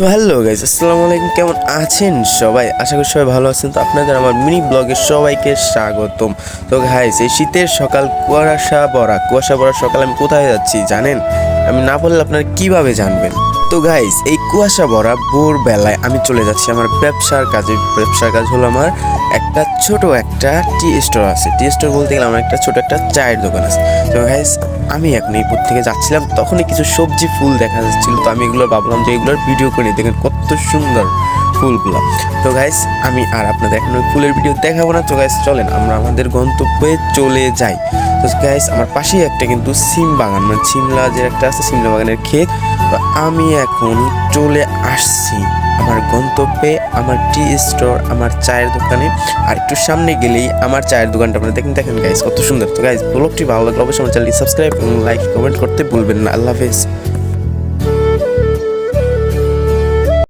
So hello guys, আসসালামু আলাইকুম। কেমন আছেন সবাই? আশা করি সবাই ভালো আছেন। তো আপনাদের আমার মিনি ব্লগে সবাইকে স্বাগতম। তো গাইস, এই শীতের সকাল কুয়াশা ভরা সকাল আমি কোথায় যাচ্ছি জানেন? আমি না বললে আপনারা কিভাবে জানবেন? তো গাইস, এই কুয়াশা ভরা ভোরবেলায় আমি চলে যাচ্ছি আমার ব্যবসার কাজে। ব্যবসার কাজ হলো আমার ছোট একটা টি স্টোর আছে। টি স্টোর বলতে গেলে আমার ছোট একটা চায়ের দোকান আছে। তো গাইস, আমি এখন এই পথ থেকে যাচ্ছিলাম, তখনই কিছু সবজি ফুল দেখা যাচ্ছিল। তো আমি এগুলো ভাবলাম যে এগুলোর ভিডিও করে দেখেন কত সুন্দর ফুলগুলো। তো গাইস, আমি আর আপনাদের এখন ওই ফুলের ভিডিও দেখাবো না। তো গাইস, চলেন আমরা আমাদের গন্তব্যে চলে যাই। তো গাইস, আমার পাশেই একটা কিন্তু সিম বাগান, মানে সিমলা যে একটা আছে, সিমলা বাগানের ক্ষেত। তো আমি এখন চলে আসছি আমার গন্তব্যে, আমার টি স্টোর, আমার চায়ের দোকানে। আর একটু সামনে গেলেই আমার চায়ের দোকানটা আপনারা দেখেন গাইস কত সুন্দর। তো গাইস, ব্লগটি ভালো লাগলে অবশ্যই আমার চ্যানেলটি সাবস্ক্রাইব এবং লাইক কমেন্ট করতে ভুলবেন না। আল্লাহ হাফেজ।